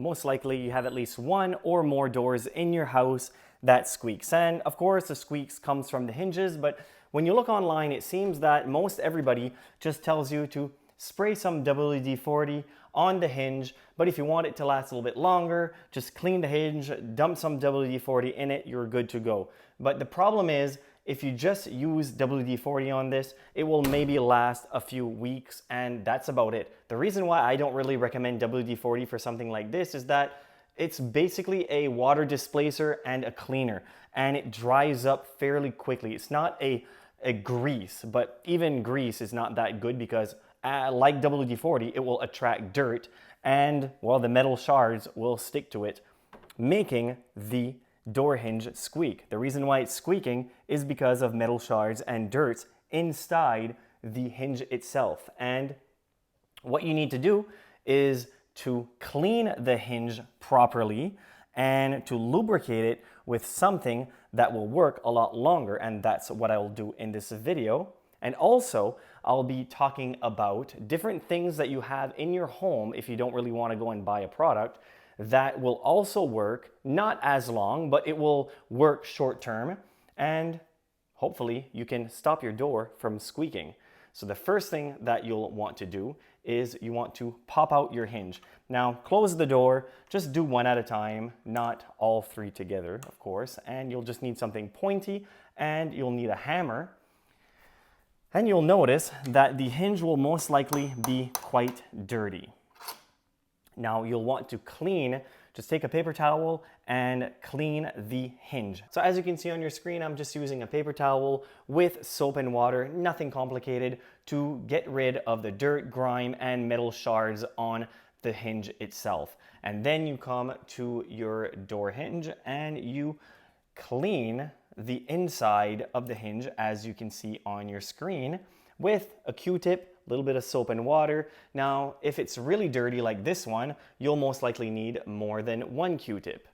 most likely you have at least one or more doors in your house that squeaks. And of course, the squeaks comes from the hinges, but when you look online, it seems that most everybody just tells you to spray some WD-40 on the hinge, but if you want it to last a little bit longer, just clean the hinge, dump some WD-40 in it, you're good to go. But the problem is, if you just use WD-40 on this, it will maybe last a few weeks, and that's about it. The reason why I don't really recommend WD-40 for something like this is that it's basically a water displacer and a cleaner, and it dries up fairly quickly. It's not a grease, but even grease is not that good because like WD-40, it will attract dirt, and well, the metal shards will stick to it, making the door hinge squeak. The reason why it's squeaking is because of metal shards and dirt inside the hinge itself. And what you need to do is to clean the hinge properly and to lubricate it with something that will work a lot longer, and that's what I will do in this video. And also, I'll be talking about different things that you have in your home if you don't really want to go and buy a product that will also work, not as long, but it will work short term, and hopefully you can stop your door from squeaking. So the first thing that you'll want to do is you want to pop out your hinge. Now, close the door, just do one at a time, not all three together, of course, and you'll just need something pointy, and you'll need a hammer. And you'll notice that the hinge will most likely be quite dirty. Now you'll want to clean, just take a paper towel and clean the hinge. So as you can see on your screen, I'm just using a paper towel with soap and water, nothing complicated, to get rid of the dirt, grime, and metal shards on the hinge itself. And then you come to your door hinge and you clean the inside of the hinge, as you can see on your screen, with a Q-tip, a little bit of soap and water. Now, if it's really dirty like this one, you'll most likely need more than one Q-tip.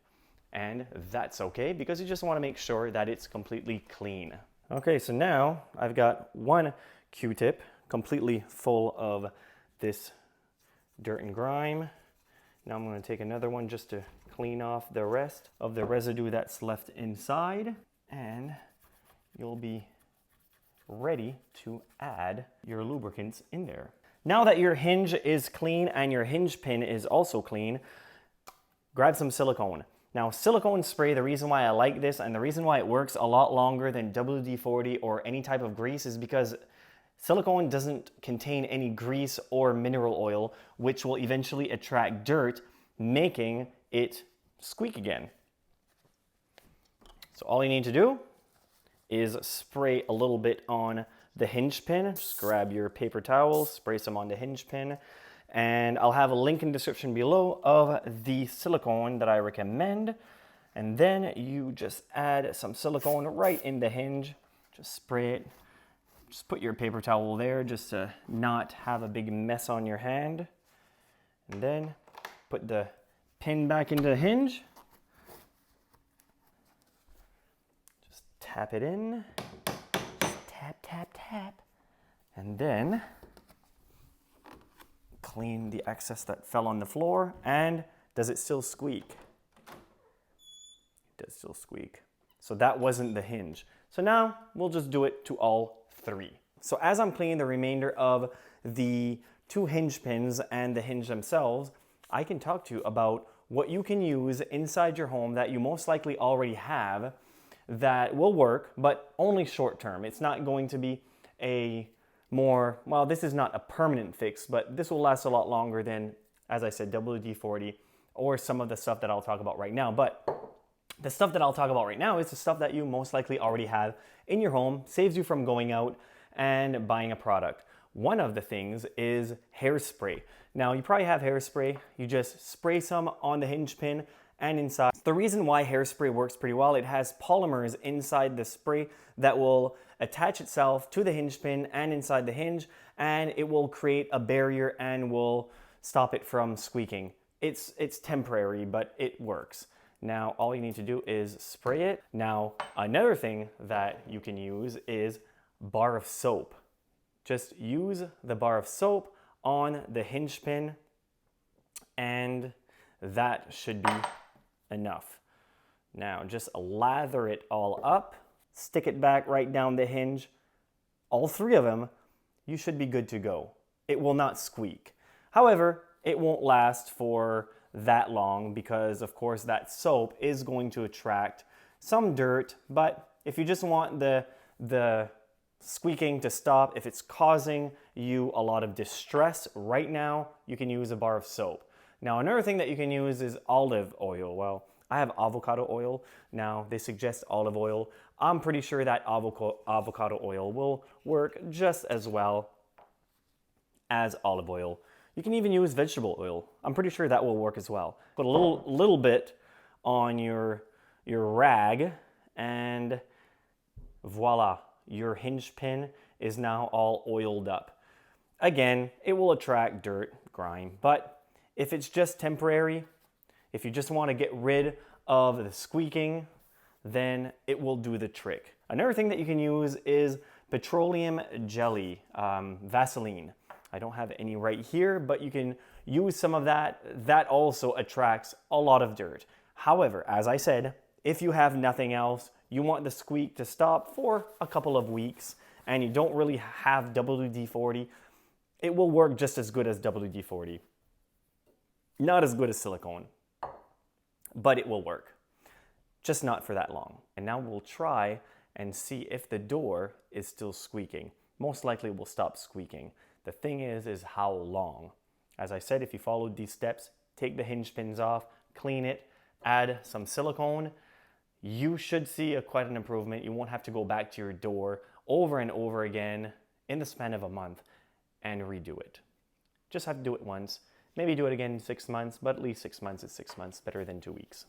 And that's okay, because you just want to make sure that it's completely clean. Okay, so now I've got one Q-tip completely full of this dirt and grime. Now I'm going to take another one just to clean off the rest of the residue that's left inside, and you'll be ready to add your lubricants in there. Now that your hinge is clean and your hinge pin is also clean, grab some silicone. Now, silicone spray, the reason why I like this and the reason why it works a lot longer than WD-40 or any type of grease is because silicone doesn't contain any grease or mineral oil, which will eventually attract dirt, making it squeak again. So all you need to do is spray a little bit on the hinge pin. Just grab your paper towel, spray some on the hinge pin, and I'll have a link in the description below of the silicone that I recommend. And then you just add some silicone right in the hinge. Just spray it. Just put your paper towel there just to not have a big mess on your hand. And then put the pin back into the hinge. Tap it in, just tap, tap, tap, and then clean the excess that fell on the floor. And does it still squeak? It does still squeak. So that wasn't the hinge. So now we'll just do it to all three. So as I'm cleaning the remainder of the two hinge pins and the hinge themselves, I can talk to you about what you can use inside your home that you most likely already have that will work, but only short term. It's not going to be a more, well, this is not a permanent fix, but this will last a lot longer than, as I said, WD-40 or some of the stuff that I'll talk about right now. But the stuff that I'll talk about right now is the stuff that you most likely already have in your home, saves you from going out and buying a product. One of the things is hairspray. Now, you probably have hairspray. You just spray some on the hinge pin and inside. The reason why hairspray works pretty well, it has polymers inside the spray that will attach itself to the hinge pin and inside the hinge, and it will create a barrier and will stop it from squeaking. It's temporary, but it works. Now, all you need to do is spray it. Now, another thing that you can use is bar of soap. Just use the bar of soap on the hinge pin, and that should be enough. Now just lather it all up, stick it back right down the hinge. All 3 of them, you should be good to go. It will not squeak. However, it won't last for that long because of course that soap is going to attract some dirt, but if you just want the squeaking to stop, if it's causing you a lot of distress right now, you can use a bar of soap. Now another thing that you can use is olive oil. Well, I have avocado oil. Now they suggest olive oil. I'm pretty sure that avocado oil will work just as well as olive oil. You can even use vegetable oil. I'm pretty sure that will work as well. Put a little bit on your rag and voila, your hinge pin is now all oiled up. Again, it will attract dirt, grime, but if it's just temporary, if you just want to get rid of the squeaking, then it will do the trick. Another thing that you can use is petroleum jelly, Vaseline. I don't have any right here, but you can use some of that. That also attracts a lot of dirt. However, as I said, if you have nothing else, you want the squeak to stop for a couple of weeks, and you don't really have WD-40, it will work just as good as WD-40. Not as good as silicone, but it will work. Just not for that long. And now we'll try and see if the door is still squeaking. Most likely it will stop squeaking. The thing is how long. As I said, if you followed these steps, take the hinge pins off, clean it, add some silicone, you should see quite an improvement. You won't have to go back to your door over and over again in the span of a month and redo it. Just have to do it once. Maybe do it again in 6 months, but at least 6 months is 6 months, better than 2 weeks.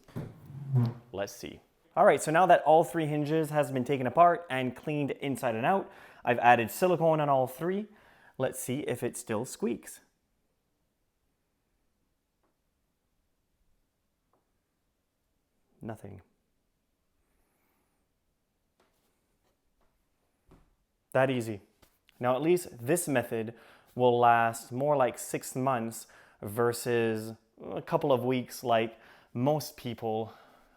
Let's see. All right, so now that all 3 hinges has been taken apart and cleaned inside and out, I've added silicone on all 3. Let's see if it still squeaks. Nothing. That easy. Now at least this method will last more like 6 months versus a couple of weeks like most people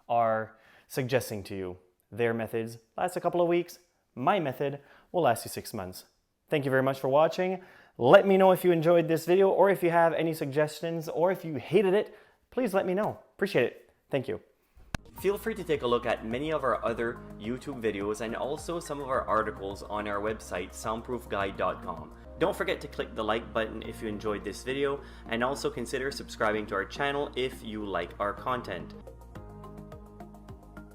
are suggesting to you. Their methods last a couple of weeks. My method will last you 6 months. Thank you very much for watching. Let me know if you enjoyed this video or if you have any suggestions or if you hated it, please let me know. Appreciate it. Thank you. Feel free to take a look at many of our other YouTube videos and also some of our articles on our website, soundproofguide.com. Don't forget to click the like button if you enjoyed this video and also consider subscribing to our channel if you like our content.